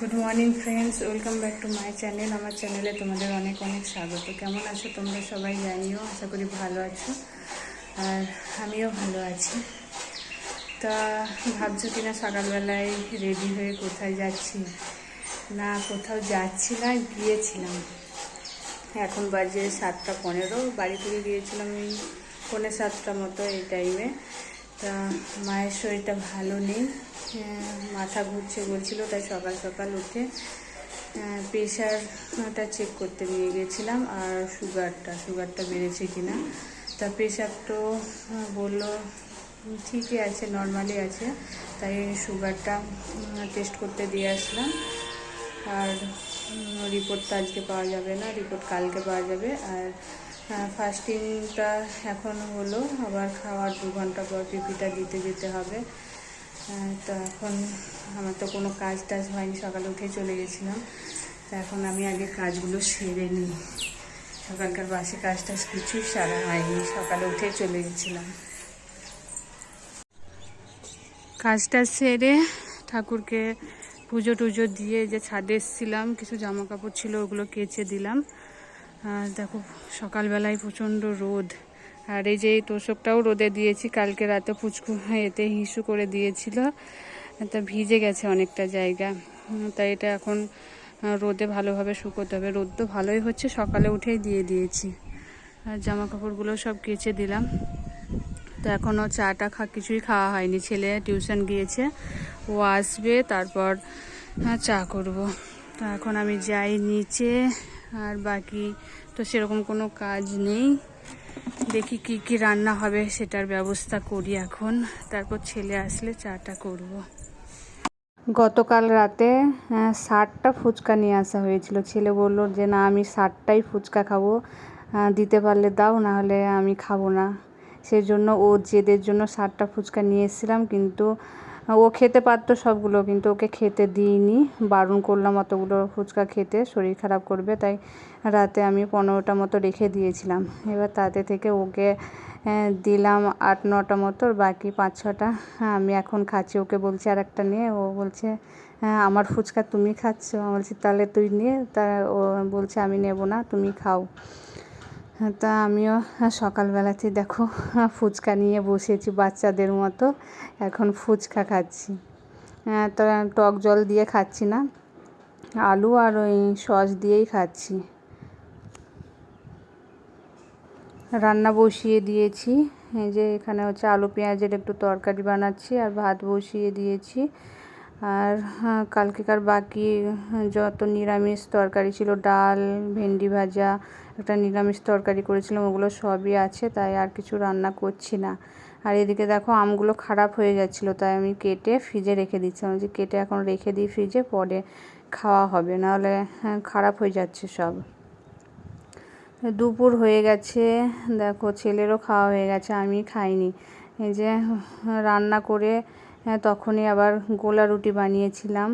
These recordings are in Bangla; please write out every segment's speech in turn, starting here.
Good morning friends, welcome back to my channel. আমার চ্যানেলে তোমাদের অনেক অনেক স্বাগত। কেমন আছো তোমরা সবাই জানিও, আশা করি ভালো আছো আর আমিও ভালো আছি। তা ভাবছো কিনা সকালবেলায় রেডি হয়ে কোথায় যাচ্ছি? না, কোথাও যাচ্ছি না, গিয়েছিলাম। এখন বাজে 7:15, বাড়ি থেকে গিয়েছিলাম এই 6:45 মতো এই টাইমে। তা মায়ের শরীরটা ভালো নেই, মাথা ঘুরছে বলছিল, তাই সকাল সকাল উঠে প্রেশারটা চেক করতে নিয়ে গেছিলাম আর সুগারটা বেড়েছে কিনা। তা প্রেশার তো বললো ঠিকই আছে, নর্মালি আছে, তাই সুগারটা টেস্ট করতে দিয়ে আসলাম। আর রিপোর্ট তো আজকে পাওয়া যাবে না, রিপোর্ট কালকে পাওয়া যাবে। আর ফাস্টিংটা এখন হলো, আবার খাওয়ার 2 ঘন্টা পর পিপিটা দিতে যেতে হবে। তো এখন আমার তো কোনো কাজ টাজ হয়নি, সকালে উঠে চলে গেছিলাম। তো এখন আমি আগে কাজগুলো সেরে নিই। সকালকার বাসি কাজ টাজ কিছুই সারা হয়নি, সকালে উঠে চলে গেছিলাম। কাজটা সেরে ঠাকুরকে পুজো টুজো দিয়ে যে ছাদে এসেছিলাম, কিছু জামা কাপড় ছিল ওগুলো কেচে দিলাম। আর দেখো সকালবেলায় প্রচণ্ড রোদ, আর এই যে এই তোষকটাও রোদে দিয়েছি, কালকে রাতে পুচকু এতে হিসু করে দিয়েছিল, তা ভিজে গেছে অনেকটা জায়গা। তাই এটা এখন রোদে ভালোভাবে শুকোতে হবে। রোদ তো ভালোই হচ্ছে, সকালে উঠেই দিয়ে দিয়েছি। আর জামা কাপড়গুলো সব কেচে দিলাম। তো এখনও চাটা কিছুই খাওয়া হয়নি, ছেলে টিউশন গিয়েছে, ও আসবে তারপর চা করব। তো এখন আমি যাই নিচে, আর বাকি তো সেরকম কোনো কাজ নেই। দেখি কি কি রান্না হবে সেটার ব্যবস্থা করি এখন, তারপর ছেলে আসলে চাটা করব। গতকাল রাতে 60টা ফুচকা নিয়ে আসা হয়েছিল। ছেলে বলল যে না, আমি 60টাই ফুচকা খাবো, দিতে পারলে দাও, নাহলে আমি খাবো না। সেই জন্য ও জেদের জন্য 60টা ফুচকা নিয়ে এসেছিলাম, কিন্তু ও খেতে পারতো সবগুলো, কিন্তু ওকে খেতে দিইনি, বারণ করলাম অতগুলো ফুচকা খেতে, শরীর খারাপ করবে। তাই রাতে আমি 15টা মতো রেখে দিয়েছিলাম। এবার তাতে থেকে ওকে দিলাম 8-9টা মতো, বাকি 5-6টা আমি এখন খাচ্ছি। ওকে বলছি আর একটা নিয়ে, ও বলছে হ্যাঁ আমার ফুচকা তুমি খাচ্ছ। আমি বলছি তাহলে তুই নিয়ে, তা ও বলছে আমি নেব না, তুমি খাও। তা আমিও সকালবেলাতে দেখো ফুচকা নিয়ে বসেছি বাচ্চাদের মতো, এখন ফুচকা খাচ্ছি। তো টক জল দিয়ে খাচ্ছি না, আলু আর ওই সস দিয়েই খাচ্ছি। রান্না বসিয়ে দিয়েছি, এই যে এখানে হচ্ছে আলু পেঁয়াজের একটু তরকারি বানাচ্ছি, আর ভাত বসিয়ে দিয়েছি। আর কালকেকার বাকি যত নিরামিষ তরকারি ছিল, ডাল, ভেন্ডি ভাজা, একটা নিরামিষ তরকারি করেছিলাম, ওগুলো সবই আছে, তাই আর কিছু রান্না করছি না। আর এদিকে দেখো আমগুলো খারাপ হয়ে যাচ্ছিলো, তাই আমি কেটে ফ্রিজে রেখে দিচ্ছিলাম, যে কেটে এখন রেখে দিই ফ্রিজে, পরে খাওয়া হবে, নাহলে খারাপ হয়ে যাচ্ছে সব। দুপুর হয়ে গেছে, দেখো ছেলেরও খাওয়া হয়ে গেছে, আমি খাইনি। এই যে রান্না করে তখনই আবার গোলা রুটি বানিয়েছিলাম,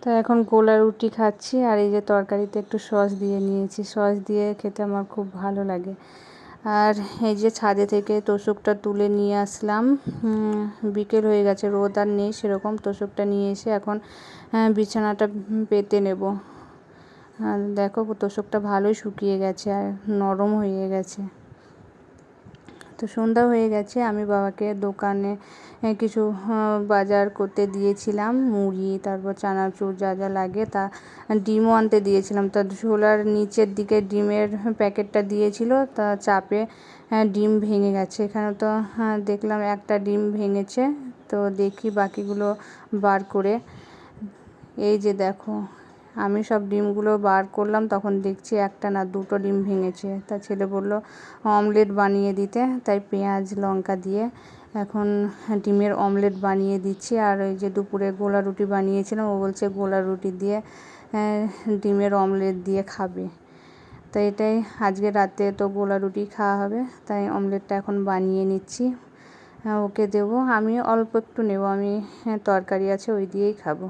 তো এখন গোলা রুটি খাচ্ছি। আর এই যে তরকারিতে একটু সস দিয়ে নিয়েছি, সস দিয়ে খেতে আমার খুব ভালো লাগে। আর এই যে ছাদে থেকে তোষকটা তুলে নিয়ে আসলাম, বিকেল হয়ে গেছে, রোদ আর নেই সেরকম। তোষকটা নিয়ে এসে এখন বিছানাটা পেতে নেব। আর দেখো তোষকটা ভালোই শুকিয়ে গেছে আর নরম হয়ে গেছে। তো সন্ধ্যা হয়ে গেছে, আমি বাবাকে দোকানে কিছু বাজার করতে দিয়েছিলাম, মুড়ি, তারপর চানাচুর যা যা লাগে, তা ডিমও আনতে দিয়েছিলাম। তা ঝোলার নিচের দিকে ডিমের প্যাকেটটা দিয়েছিল, তা চাপে ডিম ভেঙে গেছে। এখানে তো দেখলাম একটা ডিম ভেঙেছে, তো দেখি বাকিগুলো বার করে। এই যে দেখো আমি সব ডিমগুলো বার করলাম, তখন দেখছি একটা না 2টো ডিম ভেঙেছে। তা ছেলে বলল অমলেট বানিয়ে দিতে, তাই পেঁয়াজ লঙ্কা দিয়ে এখন ডিমের অমলেট বানিয়ে দিচ্ছি। আর ওই যে দুপুরে গোলা রুটি বানিয়েছিলাম, ও বলছে গোলা রুটি দিয়ে ডিমের অমলেট দিয়ে খাবে। তো এটাই আজকে রাতে তো গোলা রুটি খাওয়া হবে, তাই অমলেটটা এখন বানিয়ে নিচ্ছি, ওকে দেবো। আমি অল্প একটু নেব, আমি তরকারি আছে ওই দিয়েই খাবো।